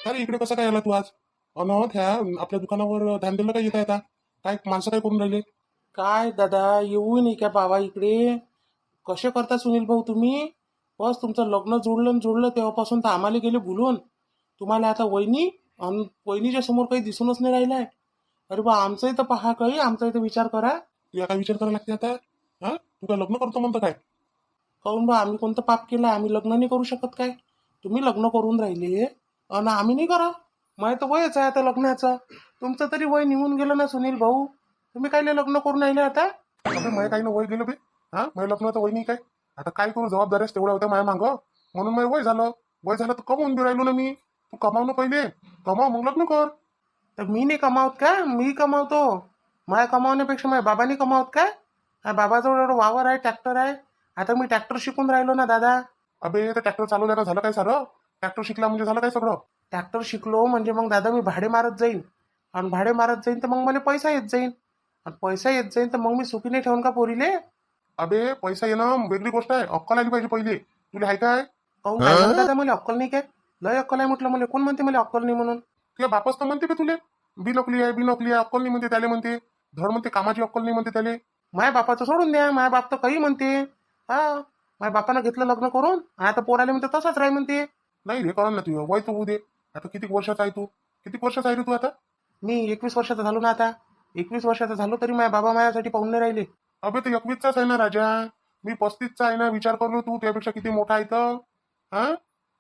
अरे इकडे कसं काय आला तू आज? अन त्या आपल्या दुकानावर धांदेला काय येत आहे आता? काय माणसं काय करून राहिले? काय दादा येऊ नाही का बाबा इकडे? कसे करता सुनील भाऊ तुम्ही? बस तुमचं लग्न जुळलं न जुळलं तेव्हापासून तर आम्हाला गेले भुलून. तुम्हाला आता वहिनी आणि वहिनीच्या समोर काही दिसूनच नाही राहिलाय. अरे बा आमचंही तर पहा काही, आमचाही तर विचार करा. तुला काय विचार करायला लागते आता? हा, तू काय लग्न करतो म्हणतो काय? काहून बा आम्ही कोणतं पाप केलं? आम्ही लग्न नाही करू शकत काय? तुम्ही लग्न करून राहिले आणि आम्ही नाही करा. माझं तर वयच आहे आता लग्नाचं. तुमचं तरी वय निघून गेलं ना सुनील भाऊ. तुम्ही काय लग्न करून राहिले आता? अबे माझ्या काही ना वय गेलं बे. हा, माझ्या लग्नाचं वय नाही काय? आता काय करू, जबाबदाऱ्याच तेवढ्या होत्या माझ्या मागं. म्हणून माझं वय झालं. वय झालं तर कमवून देऊ राहिलो ना मी. तू कमाव ना पहिले. कमाव मग लग्न कर. तर मी नाही कमावत का? मी कमावतो. माझ्या कमावण्यापेक्षा माझ्या बाबांनी कमावत काय? माझ्या बाबाजवळ एवढं वावर आहे, ट्रॅक्टर आहे. आता मी ट्रॅक्टर शिकून राहिलो ना दादा. अबे तर ट्रॅक्टर चालवल्यानं झालं काय सारं? ट्रॅक्टर शिकला म्हणजे झालं काय सगळं? ट्रॅक्टर शिकलो म्हणजे मग दादा मी भाडे मारत जाईन. आणि भाडे मारत जाईन तर मग मला पैसा येत जाईन. आणि पैसा येत जाईन तर मग मी सुखी नाही ठेवून का पोरीले? अबे पैसा येणं वेगळी गोष्ट आहे. अक्कल आली पाहिजे पहिले. तुला आहे काय? काहून काय झालं दादा? मला अक्कल नाही काय? लय अक्कल आहे म्हटलं. मला कोण म्हणते मला अक्कल नाही म्हणून? तुझ्या बापच तर म्हणते बे तुले. बिनोकली आहे, बिनोकली आहे, अक्कल नाही म्हणते त्याला म्हणते. धड म्हणते कामाची अक्कल नाही म्हणते त्याले. माझ्या बापाचं सोडून द्या. माझ्या बाप तर काही म्हणते. हा, माझ्या बापानं घेतलं लग्न करून. आता पोराले म्हणते तसाच राही म्हणते. नाही रे, कळलं ना तुझं वय तर होऊ दे. आता किती वर्षाचा आहे तू? किती वर्षाचा आहे रे तू आता? मी 21 वर्षाचा झालो ना आता. 21 वर्षाचा झालो तरी माझ्या बाबा माझ्यासाठी पाहून नाही राहिले. अबे तर 21चाच आहे ना राजा. मी 35चा आहे ना. विचार करू तू त्यापेक्षा किती मोठा आहे तर. हा,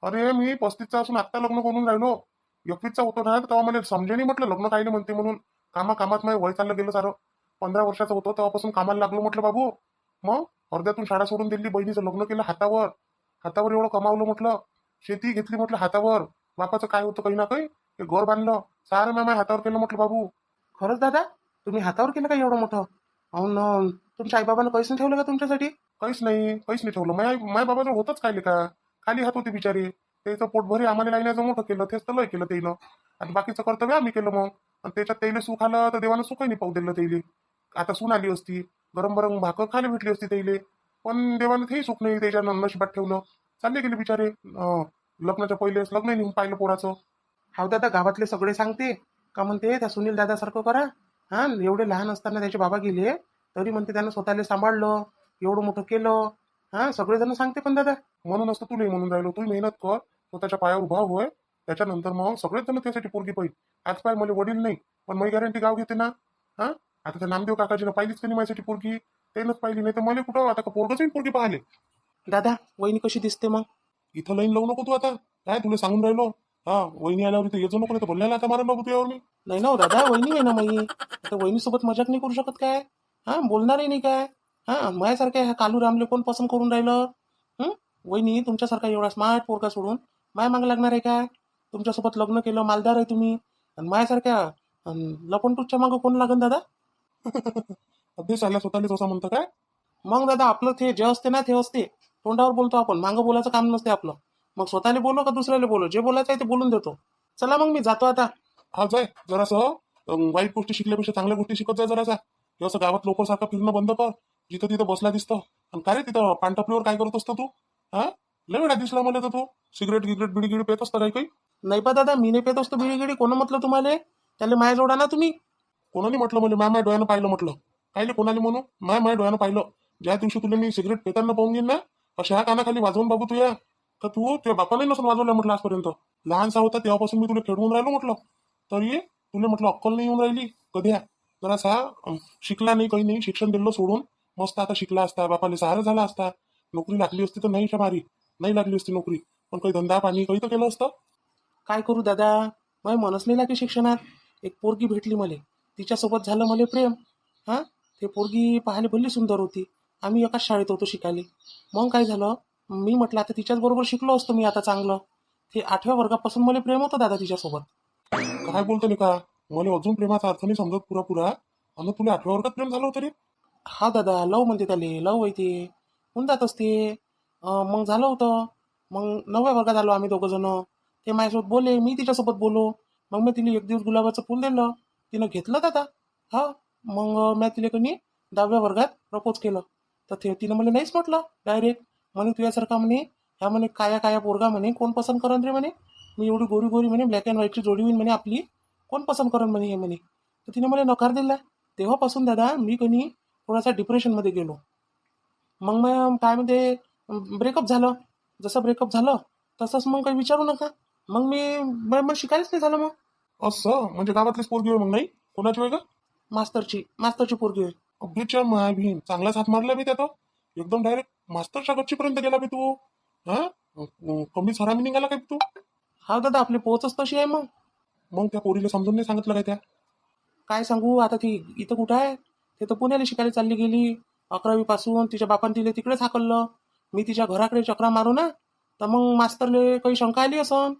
अरे मी 35चा असून आत्ता लग्न करून राहिलो. 21चा होतो ना तेव्हा मला समजेनी म्हटलं लग्न काही नाही म्हणते म्हणून. कामात माझं वय चाललं गेलं सारं. 15 वर्षाचं होतो तेव्हापासून कामाला लागलो म्हटलं बाबू. मग अर्ध्यातून शाळा सोडून दिली, बहिणीचं लग्न केलं हातावर. हातावर एवढं कमावलं म्हटलं. शेती घेतली म्हटलं हातावर. बापाचं काय होतं काही ना काही, ते घर बांधलं. सारं मी माझ्या हातावर केलं म्हटलं बाबू. खरंच दादा? तुम्ही हातावर केलं का एवढं मोठं? अहो तुमच्या आईबाबांना काहीच नाही ठेवलं का तुमच्यासाठी? काहीच नाही ठेवलं. माझ्या बाबाजवळ होतच काय का? खाली हात होते बिचारे. त्याचं पोटभरी आम्हाला लाईनाचं मोठं केलं, तेच तर लय केलं त्यानं. आणि बाकीचं कर्तव्य आम्ही केलं मग. आणि त्याच्यात त्याला सुख आलं तर देवानं सुखही नाही पाहू दिलं त्याले. आता सून आली असती, गरम गरम भाकर खायला भेटली असती त्याले. पण देवानं तेही सुख नाही त्याच्या नशिबात ठेवलं. चालले गेले बिचारे. लग्नाच्या पहिलेच लग्न नेऊन पाहिलं पोराचं. हाव दादा, गावातले सगळे सांगते का म्हणते त्या सुनील दादासारखं करा. हा, एवढे लहान असताना त्याचे बाबा गेले तरी म्हणते त्यानं स्वतःला सांभाळलं, एवढं मोठं केलं. हा, सगळेजण सांगते पण दादा. म्हणून असतं तुलाही म्हणून राहिलो. तू मेहनत कर, स्वतःच्या पायावर उभा होय. त्याच्यानंतर मग सगळेच जण त्यासाठी पोरगी पाहिजे. आज पाय मला वडील नाही, पण मी गॅरंटी गाव घेते ना. हा, आता त्या नामदेव काकाजीनं पाहिलीच का नाही माझ्यासाठी पोरगी? त्यानंच पाहिली, नाही तर मला कुठं आता का पोरगच येईल पोरगी पाहिले. दादा वहिनी कशी दिसते मग? इथं लाईन लावू नको तू आता. काय तुला सांगून राहिलो. हा, वहिनी आल्यावर इथं येतो नको, तर बोलण्याला आता मारा बाबू तुझ्यावर मी. नाही ना हो दादा, वहिनी आहे ना मी. आता वहिनीसोबत मजाक नाही करू शकत काय? हा, बोलणारही नाही काय? हा, माझ्यासारख्या ह्या कालू रामले कोण पसंत करून राहिलं? वहिनी तुमच्यासारखा एवढा स्मार्ट पोरगा सोडून माया मागं लागणार आहे काय? तुमच्यासोबत लग्न केलं, मालदार आहे तुम्ही. आणि माझ्यासारख्या लपंटूच्या मागं कोण लागन दादा? अभ्यास आला स्वतःलाच असं म्हणतं काय? मग दादा आपलं ते जे असते ना ते असते. तोंडावर बोलतो आपण, मागं बोलायचं काम नसते आपलं. मग स्वतःला बोलो का दुसऱ्याला बोलो, जे बोलायचं आहे ते बोलून देतो. चला मग मी जातो आता. हा जाय जरासं. वाईट गोष्टी शिकल्यापेक्षा चांगल्या गोष्टी शिकत जाय जरासा. हे असं गावात लोकांसारखं फिरणं बंद कर. जिथं तिथं बसला दिसतं. आणि काय रे तिथं पानटपलीवर काय करत असतो तू? हा, लय वेळा दिसला मला तर तू. सिगरेट गिगरेट बिडी गिडी पेत असता काही काही. नाही पा दादा, मी नाही पेत असतो बिडी गिडी. कोण म्हटलं तुम्हाला? त्याला माझ्या जोडा ना तुम्ही. कोणाने म्हटलं मला? माझ्या डोळ्यानं पाहिलं म्हटलं. कायले कोणाला म्हणू? माझ्या डोळ्यानं पाहिलं. ज्या दिवशी तुला मी सिगरेट पेताना पाहून घेईन ना, अशा ह्या कानाखाली वाजवून बाबू तुया, तर तू तुझ्या बापालाही नसून वाजवलं म्हटलं आजपर्यंत. लहानसा होता तेव्हापासून मी तुला खेळवून राहिलो म्हटलं. तरी तुला म्हटलं अक्कल नाही येऊन राहिली कधी. जरासा शिकला नाही, काही नाही, शिक्षण दिलं सोडून. मस्त आता शिकला असता, बापाला सहारा झाला असता. नोकरी लागली असती तर नाही मारी. नाही लागली असती नोकरी, पण काही धंदा पाणी काही तर केलं असतं. काय करू दादा, माझ्या मनच नाही लागली शिक्षणात. एक पोरगी भेटली मला, तिच्यासोबत झालं मला प्रेम. हा, ते पोरगी पाहायला भल्ली सुंदर होती. आम्ही एकाच शाळेत होतो शिकायला. मग काय झालं, मी म्हटलं आता तिच्याच बरोबर शिकलो असतो मी आता चांगलं. ते 8व्या वर्गापासून मला प्रेम होतं दादा तिच्यासोबत. काय बोलतो नाही का? मला अजून प्रेमाचा अर्थ नाही समजत पुरा. आणि तुला 8व्या वर्गात प्रेम झालं होतं रे? हा दादा, लव म्हणते त्याले, लव आहे ते. होऊन जात असते. मग झालं होतं. मग 9व्या वर्गात आलो आम्ही दोघं जण. ते माझ्यासोबत बोले, मी तिच्यासोबत बोलो. मग मी तिला एक दिवस गुलाबाचं फुल दिलं. तिनं घेतलं दादा. हा, मग मी तिला कधी 10व्या वर्गात प्रपोज केलं. तर तिनं मला नाहीच म्हटलं डायरेक्ट. म्हणे तुझ्यासारखा म्हणे ह्या म्हणे काया काया पोरगा म्हणे कोण पसंत करन रे म्हणे. मी एवढी गोरी गोरी म्हणे ब्लॅक अँड व्हाईटची जोडी होईल म्हणे आपली, कोण पसंत करण म्हणे हे म्हणे. तर तिने मला नकार दिला. तेव्हापासून दादा मी कधी थोडासा डिप्रेशनमध्ये गेलो. मग मग काय म्हणते, ब्रेकअप झालं. जसं ब्रेकअप झालं तसंच मग काही विचारू नका. मग मग शिकायलाच नाही झालं. मग असं म्हणजे गावातलीच पोरगी होय मग, नाही कोणाची होय का? मास्तरची पोरगी होय. अभ्याच्या माय भीम, चांगलाच हात मारला मी त्यात. एकदम डायरेक्ट मास्टरच्या गच्चीपर्यंत गेला बी तू. हा कमीच हरामी निघाला काय तू? हा दादा, आपली पोहोचच तशी आहे. मग त्या पोरीला समजून नाही सांगितलं काय त्या? काय सांगू आता, ती इथं कुठं आहे? ते तर पुण्याला शिकायला चालली गेली. 11वी पासून तिच्या बापाने तिला तिकडेच हाकललं. मी तिच्या घराकडे चक्रा मारू ना, तर मग मास्तरले काही शंका आली असन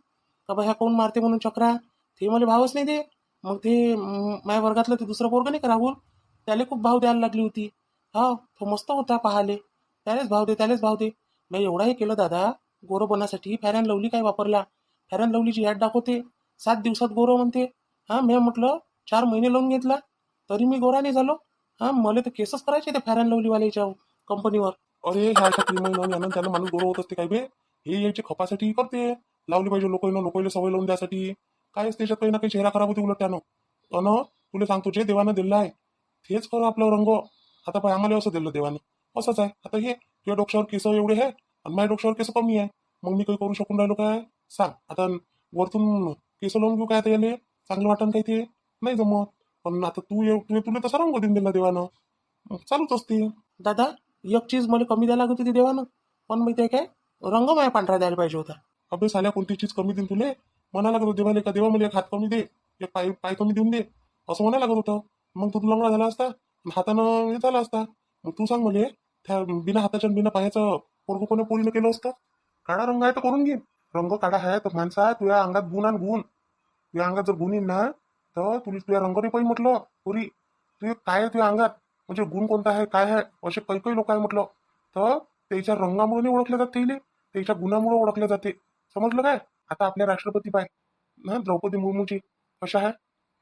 का बा ह्या कोण मारते म्हणून चक्रा. ते मला भावच नाही दे. मग ते माझ्या वर्गातलं ते दुसरं पोरगं नाही का राहुल, त्याला खूप भाव द्यायला लागली होती. हा, तो मस्त होता पाहाले. त्यालाच भाव दे. मी एवढाही केलं दादा. गोरं बनण्यासाठी फॅर अँड लवली काय वापरला. फॅर अँड लवलीची ॲड दाखवते, 7 दिवसात गोरं म्हणते. हा, मी म्हटलं 4 महिने लावून घेतला तरी मी गोरा नाही झालो. हा, मला तर केसच करायचे ते फॅर अँड लवलीवाल्याच्या कंपनीवर. अरे ह्या अशा क्रीम यानं त्यानं माणूस गोरं होत असते काय बे? हे यायचे खपासाठी करते. लावली पाहिजे लोकांना सवय लावून द्यासाठी. कायच त्याच्यात काही ना काही चेहरा खराब होते उलट त्यानं. अन तुला सांगतो, जे देवानं दिलं आहे तेच खरं आपलं रंग. आता पाय आम्हाला असं दिलं देवानं, असंच आहे. आता हे तुझ्या डोक्यावर केस एवढे आहे आणि माझ्या डोक्यावर केस कमी आहे. मग मी काही करू शकून राहिलो काय सांग? आता वरतून केस लावून घेऊ काय आता याले? चांगलं वाटण काही ते नाही जमत. पण आता तुला तसा रंग देऊन दिला देवानं, मग चालूच असते. दादा, एक चीज मला कमी द्यायला लागत होती देवानं, पण माहिती आहे काय, रंग माझ्या पांढरा द्यायला पाहिजे होता. अबे साल्या, कोणती चीज कमी देईन तुले? म्हणा लागत होतं देवाले का देवा मला एक हात कमी दे, एक पाय पाय कमी देऊन दे, असं म्हणायला लागत होतं. मग तू लंगडा झाला असता, हातानं हे झाला असता. मग तू सांग मला, त्या बिना हाताच्या बिना पायाचं पोरगं कोणा पोरीनं केलं असतं? काळा रंग आहे तर करून घे. रंग काळा आहे तर माणसा तुझ्या अंगात गुण आणि गुण. तुझ्या अंगात जर गुण येईल ना, तर तुला तुझ्या रंग नाही पाहिजे म्हटलं पुरी. तुझे काय आहे तुझ्या अंगात, म्हणजे गुण कोणता आहे काय आहे, असे काही काही लोक आहे म्हटलं. तर त्याच्या रंगामुळे नाही ओळखले जात त्याला, त्याच्या गुणामुळे ओळखले जाते. समजलं काय? आता आपल्या राष्ट्रपती पाय ना, द्रौपदी मुर्मूची कशा आहे,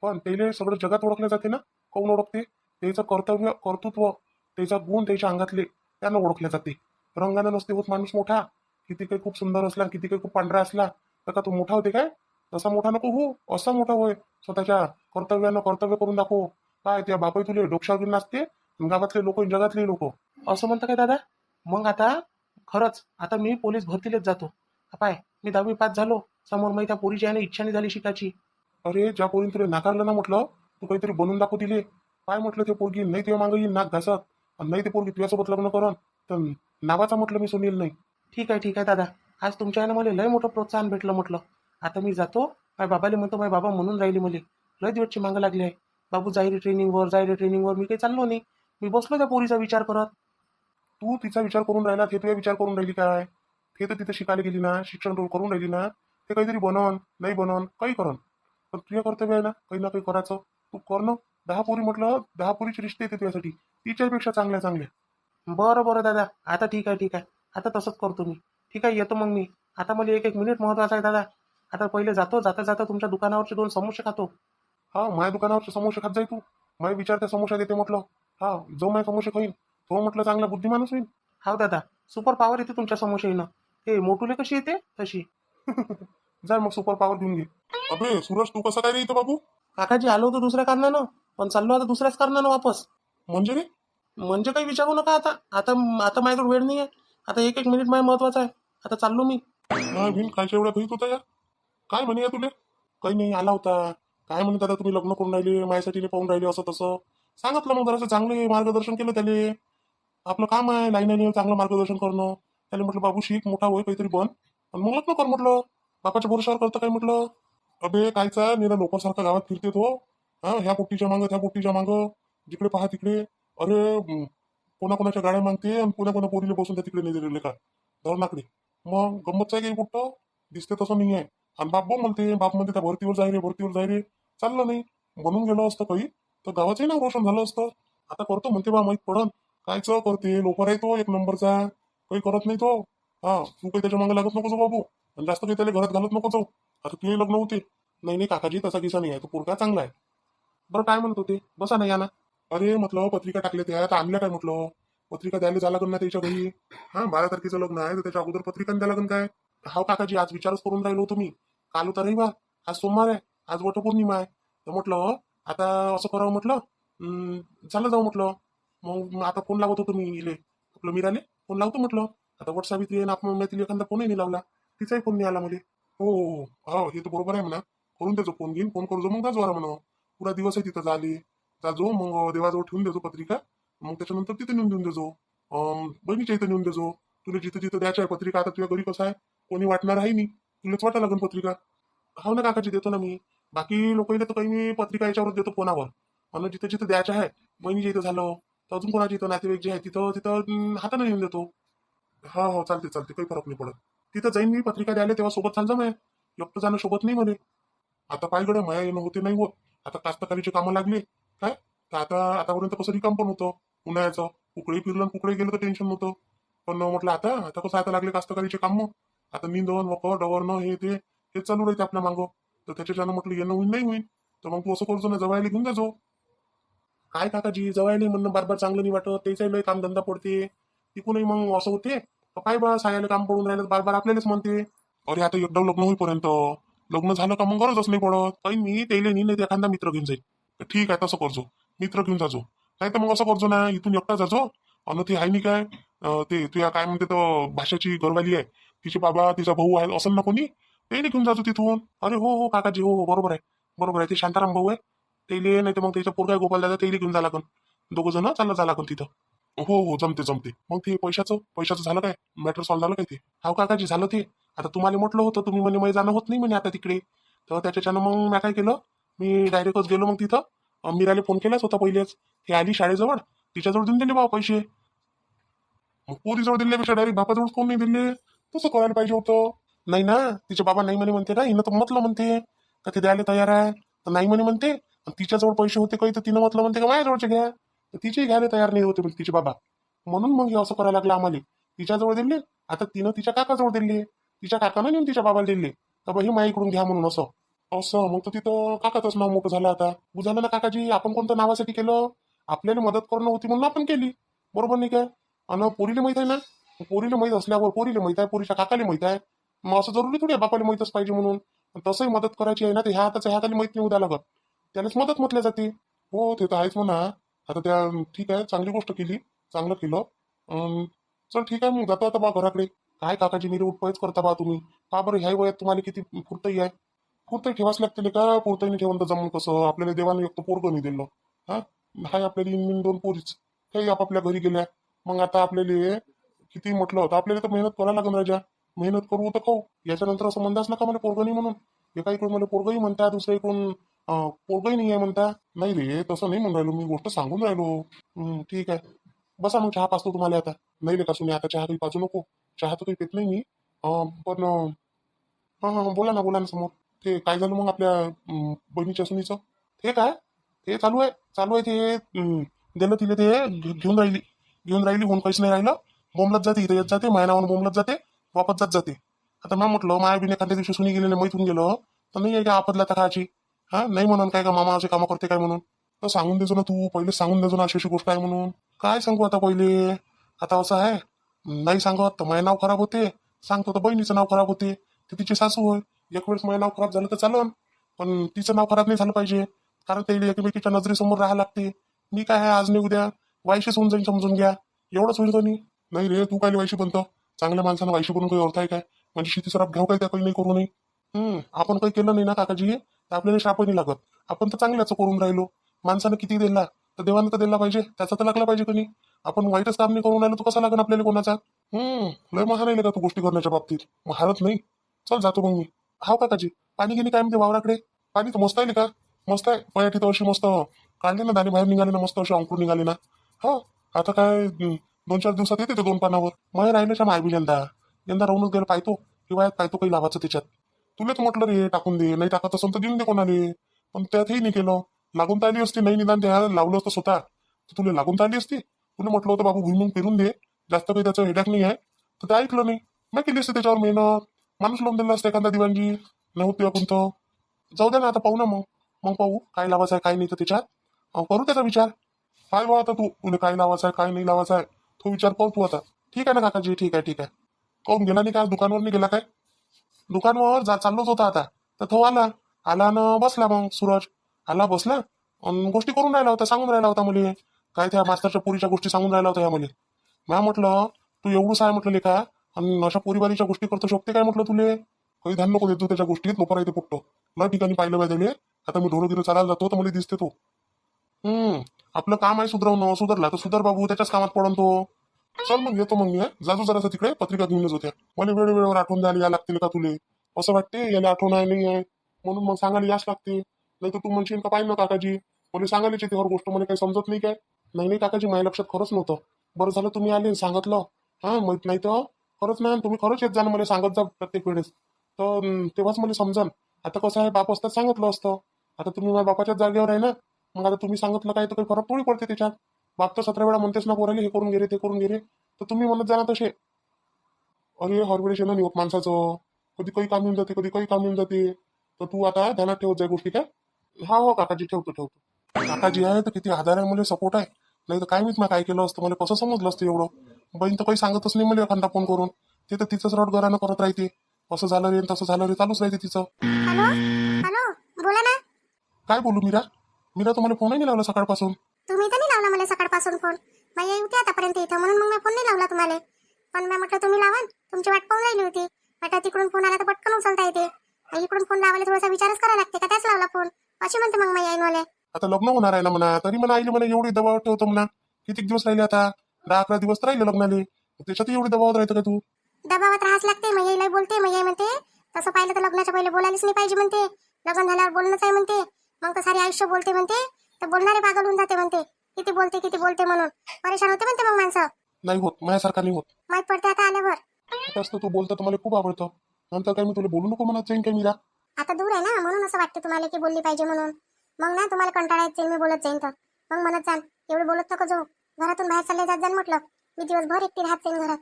पण त्याला सगळं जगात ओळखले जाते ना. कोण ओळखते? त्याचं कर्तव्य, कर्तृत्व, त्याचा गुण त्याच्या अंगातले त्यानं ओळखले जाते. रंगानं नसते होत माणूस मोठा. किती काही खूप सुंदर असला, किती काही खूप पांढरा असला, तर का तो मोठा होते काय? तसा मोठा नको हो, असा मोठा होय. स्वतःच्या कर्तव्यानं कर्तव्य करून दाखव. काय त्या बापाई तुले डोक्षावर घेऊन नाचते, गावातले लोक जगातले लोक. असं म्हणतं काय दादा? मग आता खरंच आता मी पोलीस भरतीलाच जातो. पाय, मी 10वी पास झालो. समोर मग त्या पोरीची आहे ना इच्छा नाही झाली शिकायची. अरे ज्या पोरीने तुला नाकारलं ना म्हटलं, तू काहीतरी बनवून दाखव दिले. काय म्हटलं ते पोरगी नाही तुझ्या मागं येईल नाक घासत, आणि नाही ते पोरगी तुझ्यासोबत लग्न करण, तर नावाचा म्हटलं मी सुनील नाही. ठीक आहे दादा. आज तुमच्या यानं मला लय मोठं प्रोत्साहन भेटलं म्हटलं. आता मी जातो. माझ्या बाबाला म्हणतो, माझ्या बाबा म्हणून राहिली मला, लय दिवसची मागं लागली आहे. बाबू जाय रे ट्रेनिंगवर. मी काही चाललो नाही. मी बसलो त्या पोरीचा विचार करत. तू तिचा विचार करून राहिला, ते तुझा विचार करून राहिली काय? ते तर तिथे शिकायला गेली ना, शिक्षण करून राहिली ना. ते काहीतरी बनवून नाही बनवून काही करण, पण तुझं कर्तव्य आहे ना काही ना काही करायचं. तू कर ना. 10 पोरी म्हटलं, 10 पोरीचे रिश्ते येते तुझ्यासाठी, तिच्यापेक्षा चांगल्या. बरं दादा. आता ठीक आहे. आता तसंच करतो मी. ठीक आहे, येतो मग मी. आता मला एक मिनिट महत्वाचा आहे दादा. आता पहिले जाता तुमच्या दुकानावरचे 2 समोसे खातो. हा, माझ्या दुकानावरचे समोसे खात जाय तू. माझ्या विचार त्या समोसा देते म्हटलं. हा, जो माझे समोसे खाईन तो म्हटलं चांगला बुद्धिमानच होईल. हा दादा, सुपर पॉवर येते तुमच्या समोसे येणं. ते मोटूले कशी येते तशी. जाय मग सुपर पॉवर घेऊन घे. अबे सूरज, तू कसा काय रे इथं बाबू? काकाजी, आलो होतो दुसऱ्या कारणानं, पण चाललो आता दुसऱ्याच कारणानं वापस. म्हणजे रे? म्हणजे काही विचारू नका आता. आता माझ्याकडे वेळ नाही आहे. आता एक मिनिट माझ्या महत्वाचा आहे. आता चाललो मी. भीम कायच्या एवढ्या भीत होता यार? काय म्हणे या तुले? काही नाही, आला होता. काय म्हणत आता तुम्ही लग्न करून राहिले, माझ्यासाठी पाहून राहिले, असं तसं सांगितलं. मग जरासं चांगले मार्गदर्शन केलं त्याले. आपलं काम आहे लाईनीने चांगलं मार्गदर्शन करणं. त्याला म्हटलं बाबू शिक, मोठा होय काहीतरी बन, आणि मग लग्न कर म्हटलं. बापाच्या भरोशावर करतं काय म्हटलं? अबे कायचा निरा लोकांसारखा गावात फिरते तो. हा, ह्या पोट्टीच्या मागं त्या पोट्टीच्या मागं, जिकडे पहा तिकडे. अरे कोणाकोणाच्या गाड्या मागते आणि कोणा पोरीला बसून त्या तिकडे नाही दिले का धरणाकडे. मग गंमतच आहे काही कुठं दिसते तसं नाही आहे. आणि बाप म्हणते त्या भरतीवर जाय रे. चाललं नाही. बनून गेलं असतं काही तर गावाचंही नाव रोशन झालं असतं. आता करतो म्हणते बा, माहीत पडन कायच करते. लोकर आहे तो एक नंबरचा, काही करत नाही तो. हा, तू काही त्याच्या मागे लागत नको जाऊ बाबू, आणि जास्त काही त्याला घरात घालत नको जाऊ. आता तुझे लग्न होते. नाही काकाजी, तसा किसा नाही आहे, तो पोरगा चांगला आहे. बरं काय म्हणत होते, बसा ना या ना. अरे म्हटलं पत्रिका टाकल्या त्या आता आणल्या काय म्हटलं? पत्रिका द्यायला जा लागन ना त्याच्या घरी. हा, 12 तारखेचं लग्न आहे तर त्याच्या अगोदर पत्रिका द्या लागन काय? हा काकाजी, आज विचारच करून राहिलो तुम्ही. काल होता रविवार, आज सोमवार आहे, आज वटपौर्णिमा आहे. तर म्हटलं आता असं करावं म्हटलं, चाललं जाऊ म्हटलं. मग आता फोन लावत होतो मी इले आपलं मीराले फोन लावतो म्हटलं. आता वट सावित्री आहे ना, आपण मी तिला एखादा फोनही नाही लावला, तिचाही फोन नाही आला मध्ये. हो हो हो हो, हे तर बरोबर आहे म्हणा. करून त्याचा फोन घेईन, फोन करू जो मग जाजो म्हणा. पुरा दिवस आहे तिथं झाली जाजो, मग देवाजवळ ठेवून देजो पत्रिका. मग त्याच्यानंतर तिथे नेऊन देऊन देजो. बहिणीच्या इथं नेऊन देजो. तुला जिथं जिथं द्यायचं आहे पत्रिका, आता तुझ्या घरी कसं आहे, कोणी वाटणार आहे नाही, तुलाच वाटा लागेल पत्रिका. हो ना काकाजी, देतो ना मी. बाकी लोकांना तर काही मी पत्रिका याच्यावर देतो फोनावर. आणि जिथं जिथं द्यायचं आहे, बहिणीच्या इथं झालं तर अजून कोणाच्या इथं नातेवाईक जे आहे तिथं तिथं हाताने नेऊन देतो. हा हो, चालते चालते, काही फरक नाही पडत. तिथं जाईन मी पत्रिका द्यायला, तेव्हा सोबत चालतं मी. एकटं जाणं सोबत नाही मध्ये. आता पायगडं माया येणं होते नाही होत. आता कास्तकारीचे कामं लागले काय, तर आता आतापर्यंत कसं रिकाम पण होतं उन्हाळ्याचं. कुकडे फिरलं आणि कुकडे गेलं तर टेन्शन नव्हतं. पण म्हटलं आता आता कसं आता लागले कास्तकारीचे काम. आता निंदन वकर डवरणं हे ते हे चालू राहते आपल्या मागं. तर त्याच्यानं म्हटलं येणं होईल नाही होईल. तर मग तू असं करतो ना, जवायला घेऊन जाजो. काय काकाजी, जवायला म्हणणं बार बार चांगलं नाही वाटत, त्याचाही लय कामधंदा पडते. तिकूनही मग असं होते तर काय बा सायाला काम पडून राहिलं बार बार आपल्यालाच म्हणते. अरे आता एकदा लग्न होईपर्यंत, लग्न झालं का मग गरजच नाही पडत काही. मी त्याला नाही तर एखादा मित्र घेऊन जाईल. तर ठीक आहे, तसं करजो. मित्र घेऊन जाजो. नाही तर मग असं करजो ना, इथून एकटा जाजो. आणि ती आहे नाही काय, ते तुया काय म्हणते तर भाषाची घरवाली आहे, तिचे बाबा तिचा भाऊ आहे असं ना कोणी, ते घेऊन जातो तिथून. अरे हो हो काकाजी, हो हो बरोबर आहे. बरोबर आहे, ते शांताराम भाऊ आहे. तेले नाही तर मग त्याच्या पोरगा गोपाल दादा तेली घेऊन जा लागन. दोघं जण चाललं जा लागन तिथं. हो हो, जमते जमते. मग ते पैशाचं पैशाचं झालं काय, मॅटर सॉल्व्ह झालं काय ते? हा काकाजी, झालं ते. आता तुम्हाला म्हटलं होतं, तुम्ही म्हणे माझं जाणं होत नाही म्हणे आता तिकडे. तर त्याच्यानं मग मी काय केलं, मी डायरेक्टच गेलो मग तिथं. मीराला फोन केलाच होता पहिलेच. ती आली शाळेजवळ, तिच्याजवळ देऊन दिले बाबा पैसे. मग पोरीजवळ दिल्यापेक्षा डायरेक्ट बापाजवळ कोण नाही दिले? तसं करायला पाहिजे होतं. नाही ना, तिचे बाबा नाही म्हणे म्हणते ना, हिनं तर म्हटलं म्हणते का ते द्यायला तयार आहे, तर नाही म्हणे म्हणते. आणि तिच्याजवळ पैसे होते काही, तर तिनं म्हटलं म्हणते का माझ्याजवळचे घ्या, तर तिचे घ्यायला तयार नाही होते तिचे बाबा. म्हणून मग हे असं करायला लागलं आम्हाला. तिच्याजवळ दिले, आता तिनं तिच्या काकाजवळ दिले, तिच्या काकानं नेऊन तिच्या बाबाला दिले तर बा हे माईकडून घ्या म्हणून. असं असं मग तर तिथं काकाचंच नाव मोठं झालं. आता झालं ना काकाजी, आपण कोणतं नावासाठी केलं? आपल्याला मदत करणं होती म्हणून आपण केली, बरोबर नाही काय? आणि पोरीला माहित आहे ना, पोरीला माहित असल्यावर पोरीला माहित आहे, पोरीच्या काकाला माहित आहे. मग असं जरुरी थोडी आहे बापाला माहितच पाहिजे म्हणून. तसंही मदत करायची आहे ना, तर ह्या हाताच्या ह्या खाली माहित नाही उद्या लागत, त्यालाच मदत म्हटल्या जाते. हो ते तर आहेच म्हणा. आता त्या ठीक आहे, चांगली गोष्ट केली, चांगलं केलं. चल ठीक आहे, मग जातो आता बा घराकडे. काय काकाजी निरे उठपाईच करता बा तुम्ही? का बरं ह्या वयात तुम्हाला किती फुरतही आहे? फुरतही ठेवाच लागते का? फुरतही नाही ठेवून तर जमून कसं? आपल्याला देवाने एक तर पोरगं नाही दिलं. हा, हाय आपल्याला इन दोन पोरीच, काही आपापल्या घरी गेल्या. मग आता आपल्याला किती म्हटलं होतं, आपल्याला तर मेहनत करायला लागेल राजा. मेहनत करू तर खाऊ. याच्यानंतर असं म्हणताच नका मला पोरगं नाही म्हणून. एका इकडून मला पोरगंही म्हणता, दुसऱ्या इकडून पोरगंही नाही आहे म्हणता. नाही रे, तसं नाही म्हणून राहिलो मी, गोष्ट सांगून राहिलो. ठीक आहे, बसा मग चहा पाचतो तुम्हाला आता. नाही रे का सुने, आता चहा काही पाजू नको. चहा तर काही पेत नाही मी. पण हा हा, बोला ना समोर. ते काय झालं मग आपल्या बहिणीच्या सुनीचं? ते काय, ते चालू आहे ते. दिलं तिला ते, घेऊन राहिली होऊन काहीच नाही राहिलं. बोंबलत जाते, इथं येत जाते, महिनावर बोंबलत जाते, वापस जात जाते. आता मी म्हटलं माया बिन एखाद्या दिवशी सुनी गेलेलं मैथून गेलो तर नाही आहे का आपदला खायची? हा, नाही म्हणून काय का मामा असे कामं करते काय म्हणून? तर सांगून देजो ना तू, पहिले सांगून देजो ना अशी अशी गोष्ट आहे म्हणून. काय सांगू आता पहिले? आता असं आहे, नाही सांगत तर माझं नाव खराब होते, सांगतो तर बहिणीचं नाव खराब होते. ते तिची सासू होय. एक वेळेस माझं नाव खराब झालं तर चालन, पण तिचं नाव खराब नाही झालं पाहिजे. कारण ते एकमेकीच्या नजरेसमोर राहायला लागते. मी काय आहे, आज नाही उद्या वायशीच होऊन जाईन, समजून घ्या. एवढंच होईल का नाही? नाही रे, तू काय वायशी बनतो? चांगल्या माणसानं वायशी बनून काही अर्थ आहे काय? म्हणजे शेती सराफ घ्याव काय, त्या काही नाही करू नये. आपण काही केलं नाही ना काकाजी, तर आपल्याला श्राप नाही लागत. आपण तर चांगल्याच करून राहिलो. माणसानं किती दिला तर देवानं तर दिला पाहिजे, त्याचा तर लागला पाहिजे कोणी. आपण वाईटच काम नाही करून राहिलो तर कसा लागेल आपल्याला कोणाचा? लय महान आहे का तू गोष्टी करण्याच्या बाबतीत? मग हारत नाही. चल जातो मग मी. हाव काकाजी, पाणी गेली काय म्हणते वावराकडे? पाणी तर मस्त आहे का? मस्त आहे, पयाठी तर अशी मस्त काढली ना, दाणे बाहेर निघाले ना, मस्त असे अंकुर निघाले ना. हो, आता काय 2-4 दिवसात येते ते 2 पानावर. मग राहिल्याच्या माय बी यंदा राहूनच गेलं, पाहतो हिवाळ्यात पाहतो काही लावायचं त्याच्यात. तुलाच म्हटलं रे टाकून दे, नाही टाकत असेल तर देऊन दे कोणाले. पण त्यातही नाही केलं. लागून तर आली असती, नाही निदान त्या लावलं असतं स्वतः तर तुला लागून तर आली असती. तुला म्हटलं होतं बाबू भुईमुंग पेरून दे, जास्त काही त्याचं हेडॅक नाही आहे, तर ते ऐकलं नाही. मग केली असते त्याच्यावर मेहनत, माणूस लावून दिला असतं एखादा दिवाणजी. नव्हते आपण तर जाऊ द्या ना, आता पाहू ना मग पाहू काय लावायचं आहे काय नाही तर त्याच्यात करू त्याचा विचार. काय बा आता तू, तुला काय लावायचं आहे काय नाही लावायचं आहे तो विचार कर तू आता. ठीक आहे ना काकाजी, ठीक आहे ठीक आहे. काहून गेला नाही काय दुकानवर? नाही गेला काय? दुकानवर चाललोच होता आता. तर तो आला आला न बसला. मग सूरज आला बसला आणि गोष्टी करून राहिला होता, सांगून राहिला होता मुली. काय त्या मास्तरच्या पुरीच्या गोष्टी सांगून राहिला होता ह्या मुली. म्या म्हटलं तू एवढंच आहे म्हटलं लेखा आणि अशा पोरीबारीच्या गोष्टी करतो शोभते काय म्हटलं तुले. काही ध्यान नको देतो त्याच्या गोष्टीत, लोक राहते फुटतो न ठिकाणी पाहिलं पाहिजे. आता मी ढोरगिरी चालायला जातो तर मला दिसते तो. आपलं काम आहे सुधरवणं, सुधरला तर सुधर बाबू, त्याच्याच कामात पडून तो. चल मग येतो मग मी जातो जरासं तिकडे, पत्रिका घेऊनच होत्या. मला वेळेवर आठवण द्यायला या लागतील का तुले, असं वाटते याला आठवण आहे नाही आहे म्हणून मग सांगायला याच लागते. नाही तर तू म्हणशील का पाहिजे ना काकाजी मला सांगायची ती हर गोष्ट मला काही समजत नाही काय. नाही नाही काकाजी माझ्या लक्षात खरंच नव्हतं, बरं झालं तुम्ही आले सांगितलं. हा माहित नाही तर खरंच नाही, तुम्ही खरंच येत जा ना मला सांगत जा प्रत्येक वेळेस, तर तेव्हाच मला समजन. आता कसं आहे बाप असतात सांगितलं असतं, आता तुम्ही माझ्या बापाच्याच जागेवर आहे ना, मग आता तुम्ही सांगितलं काय तर काही फरक थोडी पडते त्याच्यात. बाप तर 17 वेळा म्हणतेस ना पोराले हे करून गेले ते करून गेले, तर तुम्ही म्हणत जा ना तसे. अरे हर वेळेस येणं नाही होत माणसाचं, कधी काही काम येऊन जाते कधी काही काम येऊन जाते. तर तू आता ध्यानात ठेवत जाय गोष्टी काय. हा हो काकाजी ठेवतो ठेवतो. काकाजी आहे तर किती आधार आहे, मला सपोर्ट आहे. नाही तर काय मी काय केलं असतं, मला कसं समजलं असतं एवढं. बहीण तर काही सांगतच नाही मला एखादा फोन करून, ते तर तिचंच रडगरानं करत राहते. असं झालं रे तसं झालं रे चालूच राहते तिचं. हॅलो हॅलो, बोला ना. काय बोलू मीरा, मीरा तुम्हाला फोनही नाही लावला सकाळपासून. तुम्ही तर नाही लावला मला सकाळपासून फोन. माझी आई होती आतापर्यंत इथं म्हणून मग मी फोन नाही लावला तुम्हाला. पण मी म्हटलं तुम्ही लावा, तुमची वाट पाहून राहिली होती. म्हटलं तिकडून फोन आला तर पटकन उचलता येते, इकडून फोन लावायला थोडासा विचारच करायला लागते का, त्याच लावला फोन अशी म्हणते मग माझी आई मला. आता लग्न होणार आहे ना म्हणा, तरी मला आईला मला एवढी दबाव ठेवतो म्हणा. किती दिवस राहिले आता, 10-11 दिवस तर राहिले लग्नाले, त्याच्यात एवढी दबावात राहतं का तू. दबावात राहाच लागते. माझी आईला बोलते, माझी आई म्हणते तसं पाहिलं तर लग्नाच्या पहिले बोलायलाच नाही पाहिजे म्हणते, लग्न झाल्यावर बोलणंच आहे म्हणते. मग तर सारे आयुष्य बोलते म्हणते, तर बोलणारे पागल होऊन जाते म्हणते. किती बोलते म्हणून परेशान होते म्हणते मग माणसं. नाही होत माझ्यासारखा नाही होत. माहित पडते आता आल्यावर. आता असतं तू बोलतं तर मला खूप आवडतं, नंतर काय मी तुला बोलू नको म्हणत जाईन काय मीरा. आता दूर आहे ना म्हणून असं वाटतं तुम्हाला की बोलली पाहिजे म्हणून. मग ना तुम्हाला कंटाळा येत जाईल मी बोलत जाईन तर. मग म्हणत जाण एवढं बोलत नको जाऊ, घरातून बाहेर चालले जात जाण म्हटलं. मी दिवसभर एकटी राहत जाईन घरात.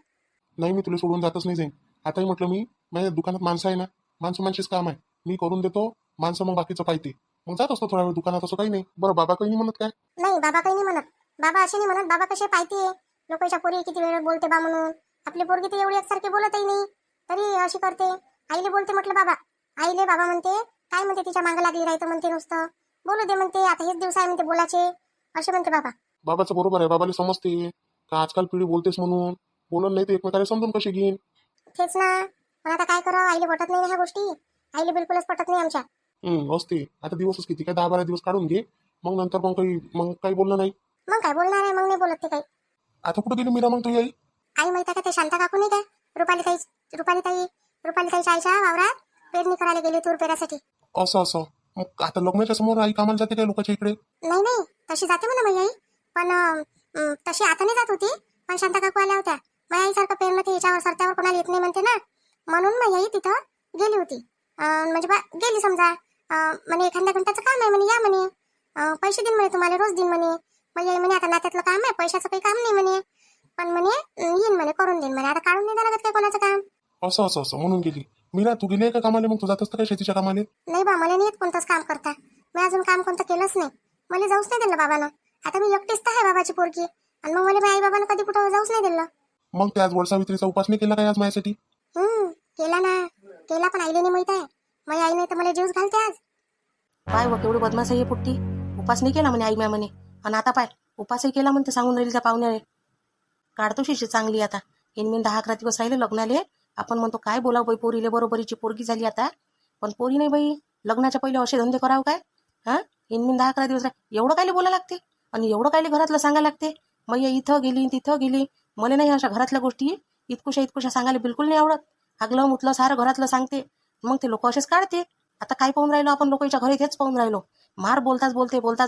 नाही मी तुला सोडून जातच नाही जाईन. आताही म्हटलं मी माझ्या दुकानात माणसं आहे ना, माणसांचीच काम आहे, मी करून देतो. माणसं मग बाकीचं पाहिजे, मग जात असतो थोडा वेळ दुकानात, असं काही नाही. बरं बाबा काही नाही म्हणत काय. नाही बाबा काही नाही म्हणत, बाबा असे नाही म्हणत. बाबा कसे पाहिजे लोकांच्या पोरी किती वेळ बोलते बा म्हणून. आपली पोरगी तर एवढी एकसारखी बोलतही नाही, तरी अशी करते. आईले बोलते म्हटलं बाबा, आईले बाबा म्हणते काय म्हणते तिच्या मागं लागली राहतं म्हणते, नुसतं बोलू दे म्हणते, आता हेच दिवस आहे म्हणते बोलायचे असे म्हणते बाबा. बाबाचं बरोबर आहे, बाबाला समजते का आजकाल पिढी बोलतेस म्हणून, बोलून नाही तर एकमेकाला समजून कशी घेईन. तेच ना, पण आता काय करावं, आईले पटत नाही ना ह्या गोष्टी. आईले बिलकुलच पटत नाही आमच्या. असते आता दिवसच किती काय 10-12 दिवस काढून घे, मग नंतर मग काही बोलणं नाही. मग काय बोलणार आहे, मग नाही बोलत ते काही. आता कुठं गेली मीरा मग तुझी आई. आई माहिती का ते शांता काकू नाही काय, रुपालीताईच्या आईच्या वावरात पेरणी करायला गेली तूर पेरासाठी. असं मग आता लग्नाच्या समोर आई कामाला जाते काय लोकांच्या इकडे. नाही तशी जाते म्हणा माझी आई, पण तशी आता नाही जात होती. पण शांता काकू आल्या होत्या. माझ्या आई सारखं पेरणं ते याच्यावर सरत्यावर कोणाला येत नाही म्हणते ना, म्हणून माझी आई तिथं गेली होती. म्हणजे गेली समजा, म्हणे एखाद्या घंट्याचं काम आहे म्हणे, या म्हणे पैसे देईन म्हणे तुम्हाला, रोज देईन म्हणे. माझी आई म्हणे आता नात्यातलं काम आहे, पैशाचं काही काम नाही म्हणे, पण म्हणे येईन म्हणे, करून देईन म्हणे. आता काढून नाही द्यायला लागत काय कोणाचं काम. असं म्हणून गेली. मीरा तू गेली का कामाले, मग तू जात असतं काय शेतीच्या कामाले. नाही बा, मला नाही येत कोणतंच काम करता. मी अजून काम कोणतं केलंच नाही, मला जाऊच नाही दिलं बाबानं. आता मी एकटीच तर आहे बाबाची पोरगी, आणि मग मला आई बाबानं कधी कुठं जाऊच नाही दिलं. मग ते आज वडसावित्रीचा उपास नाही केला काय आज माझ्यासाठी. केला ना, केला, पण आईले नाही माहित आहे. माझी आई नाही तर मला जीवच घालते आज. पाय व केवढी बदमाश आहे पुट्टी, उपास नाही केला म्हणे आई म्या म्हणे, आणि आता पाय उपासही केला म्हणते, सांगून राहील त्या पाहुण्याने. काढतो शिशी चांगली आता. इनमिन 10-11 दिवस राहिले लग्नाले. आपण म्हणतो काय बोलावं बाई पोरीले, बरोबरीची पोरगी झाली आता, पण पोरी नाही बाई. लग्नाच्या पहिले असे धंदे करावं काय. हा इनमिन 10-11 दिवस एवढं कायले बोला लागते, आणि एवढं कायले घरातलं सांगायला लागते. मग इथं गेली तिथं गेली, मला नाही अशा घरातल्या गोष्टी इतकुशा सांगायला बिलकुल नाही आवडत. हागलं मुतलं सारं घरातलं सांगते, मग ते लोक असेच काढते. आता काय पाहून राहिलो आपण, लोकांच्या घरी तेच पाहून राहिलो. मार बोलताच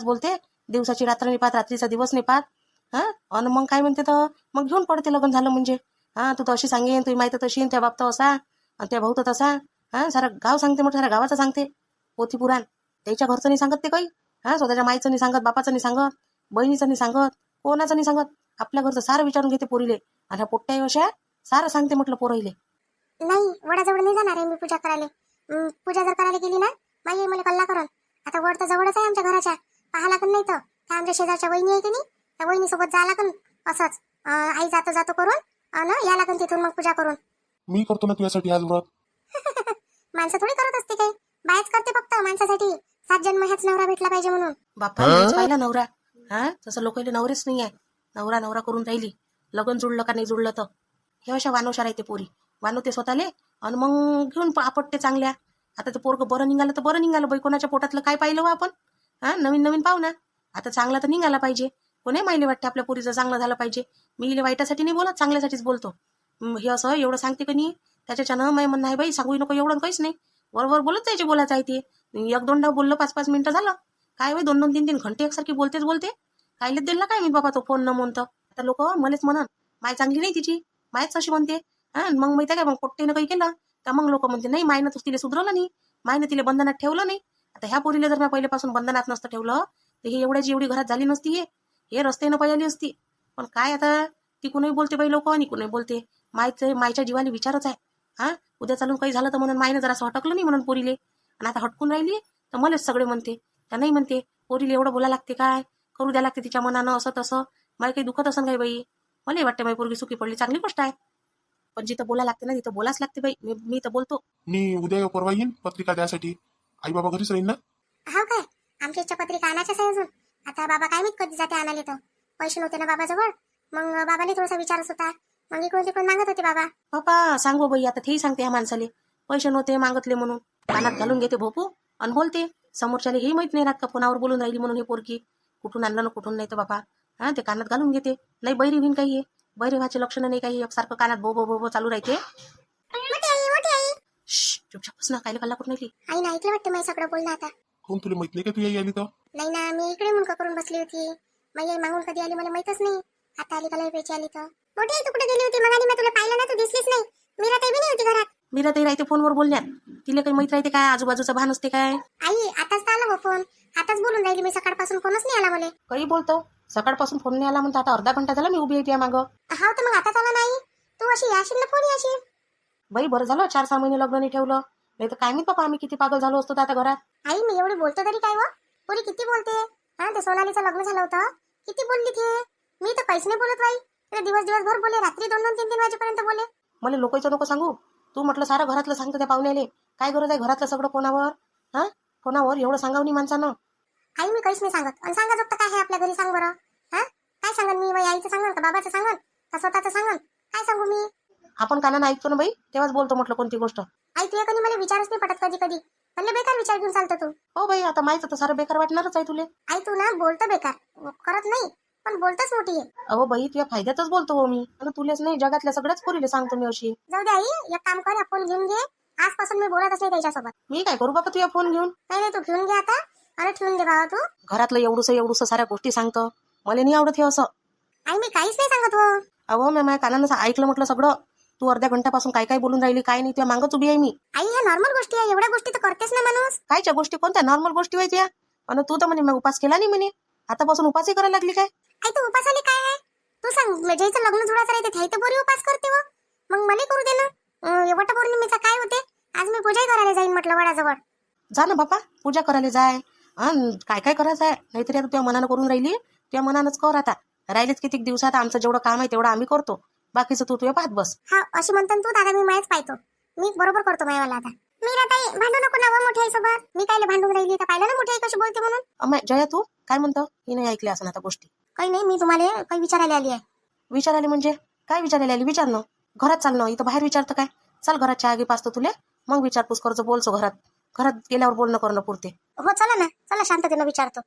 बोलते, दिवसाची रात्र नाही पाहत, रात्रीचा दिवस नाही पाहत. हा आणि मग काय म्हणते तर मग घेऊन पडते लग्न झालं म्हणजे. हा तू तर अशी सांगेन, तुझी माहिती तशी, त्या बाबत असा आणि त्या भाऊ तर तसा. हा सारं गाव सांगते, मोठं साऱ्या गावाचं सांगते पोथी पुराण. त्याच्या घरचं नाही सांगत ते काही. हा स्वतःच्या माईचं नाही सांगत, बापाचं नाही सांगत, बहिणीचं नाही सांगत, कोणाचं नाही सांगत. आपल्या घरचं सारं विचारून घेते पोरीले, आणि ह्या पोट्ट्या अशा सारं सांगते म्हटलं पोरहिले. नाही, वडाजवळ नाही जाणार आहे मी पूजा करायला. पूजा जर करायला गेली ना, माझी आई मला कल्ला करून. आता वड तर जवळच आहे आमच्या घराच्या, पाहा लागत नाही तर. त्या आमच्या शेजारच्या वहिनी आहे की नाही, त्या वहिनी सोबत जा लागन. असंच आई जातो करून आणि या लागन तिथून मग पूजा करून. मी करतो ना तुझ्यासाठी आज व्रत. माणसं थोडी करत असते काही, बायच करते फक्त माणसासाठी 7 जन्म ह्याच नवरा भेटला पाहिजे म्हणून. बापा मीच पाहिला नवरा. हा तसं लोकांना नवरेच नाही आहे. नवरा नवरा करून राहिली. लग्न जुळलं का नाही जुळलं तर हे अशा वानोशा राहते पोरी. वानवते स्वतःले आणि मग घेऊन आपटते चांगल्या. आता ते पोरग बरं निघालं तर बरं निघालं बाई. कोणाच्या पोटातलं काय पाहिलं हो आपण. हा नवीन नवीन पाहू ना. आता चांगला तर निघाला पाहिजे. कोणी माहिले वाटते आपल्या पोरीचं चांगलं झालं पाहिजे. मी इले वाईटासाठी नाही बोलत, चांगल्यासाठीच बोलतो. हे असं एवढं सांगते का नाही त्याच्यानं माय म्हणणं आहे बाई सांगू नको एवढं काहीच नाही. बरोबर बोलत जायचे बोलायचं आहे ते. 1-2दा बोललं 5-5 मिनिटं झालं काय बाई 2-2 3-3 घंटे एकसारखी बोलतेच बोलते. कायले दिला काय मी बाबा तो फोन न म्हणतं. आता लोक मलाच म्हणन माय चांगली नाही तिची, मायच अशी म्हणते. हा मग माहिती काय मग पोट्टीनं काही केलं तर मग लोक म्हणते नाही मायनं तिला सुधरवलं नाही, मायनं तिला बंधनात ठेवलं नाही. आता ह्या पोरीला जर मी पहिल्यापासून बंधनात नसतं ठेवलं तर ही एवढ्याची एवढी घरात झाली नसती. हे रस्त्यानं पाहिली असती. पण काय आता ती कुणीही बोलते बाई लोक आणि कुणीही बोलते. मायच्या जीवाला विचारच आहे. हा उद्या चालून काही झालं तर म्हणून मायनं जरा असं हटकलं नाही म्हणून पोरीले. आणि आता हटकून राहिली तर मलाच सगळे म्हणते. त्या नाही म्हणते पोरीले एवढं बोला लागते काय, करू द्या लागते तिच्या मनानं असं तसं. मला काही दुखत असं काय बाई. मला वाटते बाई पोरगी सुखी पडली चांगली गोष्ट आहे. पण जिथं बोला लागते ना तिथं बोलाच लागते बाई. मी तर बोलतो. मी उद्या परवा येईन पत्रिका द्यासाठी. आई बाबा घरीच राहीन ना. हो काय आमच्या इच्छा पत्रिका आणायच्याच आहे अजून. आता बाबा काय माहित कधी जाते आणाले तर. पैसे नव्हते ना बाबाजवळ. मग बाबाने थोडासा विचारच होता. मग इकडून तिकडून मागत होते बाबा. बापा सांगू बाई आता तेही सांगते ह्या माणसाले. पैसे नव्हते मागतले म्हणून कानात घालून घेते भोपू आणि बोलते. समोरच्याला हे माहित नाही राहत का फोनावर बोलून राहिली म्हणून हे पोरकी. कुठून आणलं ना कुठून नाही तर बाबा. हा ते कानात घालून घेते. नाही बैरी होईन काही आहे. बैरी व्हायचे लक्षण नाही काही. एकसारखं कानात बो बो बो बो चालू राहते. मोठी आई चुपचाप बस ना. कायले कल्ला करून राहिली. आई ना ऐकलं वाटतं माझं सगळं बोलणं आता. कोण तुला माहित नाही का तू आई आली तर. नाही ना मी इकडे मुंडका करून बसली होती. माझी आई मागून कधी आली मला माहितच नाही. आता आली का लय पेची आली तर. मोठी आई तू कुठे गेली होती मग आणि मी तुला पाहिलं ना तू दिसलीच नाही. मीरा ताई बी नाही होती घरात. मीरा ताई राहते फोनवर बोलण्यात. तिला काही माहित राहते काय आजूबाजूचं भान असते काय. आई आताच तर आला हो फोन. आताच बोलून राहिली मी सकाळपासून फोनच नाही आला मला. काही बोलतो सकाळपासून फोन नाही आला म्हणतो. आता अर्धा घंटा झाला मी उभी आहे त्या मागं. हा तर मग आताच आला नाही. तू अशी याशील ना फोन याशील. बाई बरं झालं 4-6 महिने लग्न नाही ठेवलं. नाही तर काय माहित बाबा आम्ही किती पागल झालो असतो आता घरात. आई मी एवढी बोलतो तरी काय हो. पुरी किती बोलते. हा ते सोनालीचं लग्न झालं होतं. किती बोलली ती. मी तर काहीच नाही बोलत बाई. ते दिवसभर बोले. रात्री 2-2 3-3 वाजेपर्यंत बोले. मला लोकांचं नको सांगू. तू म्हटलं सारं घरातलं सांगतो त्या पाहुण्याले. काय गरज आहे घरातलं सगळं फोनावर. हा फोनावर एवढं सांगावं नाही माणसानं. आई मी काहीच नाही सांगत. आणि सांगा जगत काय आहे आपल्या घरी सांग बरं. हा काय सांगन मी. माझ्या आईचं सांगन का बाबाचं सांगन का स्वतःचं सांगन. काय सांगू मी. आपण कानानं ऐकतो ना बाई तेव्हाच बोलतो म्हटलं कोणती गोष्ट. आई तुझ्या कधी मला विचारच नाही पटत कधी कधी. मला बेकार विचार घेऊन चालतो तू. हो बाई आता माहिती तर सारं बेकार वाटणारच आहे तुले. आई तू ना बोलतो बेकार करत नाही पण बोलतच मोठी आहे. अहो बाई तुझ्या फायद्यातच बोलतो हो मी. आणि तुलेच नाही जगातल्या सगळ्याच पोरीले सांगतो मी अशी. जाऊ दे आई एक काम कर फोन घेऊन घे. आजपासून मी बोलतच नाही त्याच्यासोबत. मी काय करू बाबा तुझ्या फोन घेऊन. नाही नाही तू घेऊन घे आता आणि ठेवून दे बाबा तू. घरातलं एवढूस साऱ्या गोष्टी सांगतो. मला नाही आवडत हे असं. आई मी काहीच नाही सांगत हो. अहो मी माझ्या कानानं ऐकलं म्हटलं सगळं. तू अर्ध्या घंट्यापासून काय काय बोलून राहिली काय नाही. तुझ्या मागच उभी आहे मी. आई ह्या नॉर्मल गोष्टी आहे. एवढ्या गोष्टी तर करतेस ना माणूस. कायच्या गोष्टी कोणत्या नॉर्मल गोष्टी व्हायच्या. आणि तू तर म्हणे मी उपास केला नाही म्हणे. आतापासून उपासही करायला लागली काय. आई तू उपासाने काय आहे. तू सांग ज्याचं लग्न जुळाचं राहते त्याही तर बोरी उपास करते हो. मग मला करू दे ना. वटपौर्णिमेचा काय होते. आज मी पूजाही करायला जाईन म्हटलं वडाजवळ. जा ना बापा पूजा करायला जाय. काय काय करायचं आहे. नाहीतरी आता तुझ्या मनानं करून राहिली. तुझ्या मनानंच कर आता. राहिलेच किती दिवसात आमचं जेवढं काम आहे तेवढं आम्ही करतो. बाकीचं तू तुझ्या पाहत बस. हा अशी म्हणतात तू दादा मी मायच पाहतो. मी बरोबर करतो मायावाला आता. मीरा ताई भांडू नको ना व मोठी आई सोबत. मी कायले भांडून राहिली तर पाहिलं ना मोठी आई कशी बोलते म्हणून. अम्मा जया तू काय म्हणतो. ही नाही ऐकली असं आता गोष्टी. काही नाही मी तुम्हाला काही विचारायला आली आहे. विचारायला म्हणजे काय विचारायला आली. विचार ना. घरात चालणं इथं बाहेर विचारतं काय. चाल घरात चहा घे पाचतो तुले. मग विचारपूस करतो बोलतो घरात. घरात गेल्यावर बोलणं करणं पुरते. हो चला ना चला शांततेनं विचारतो.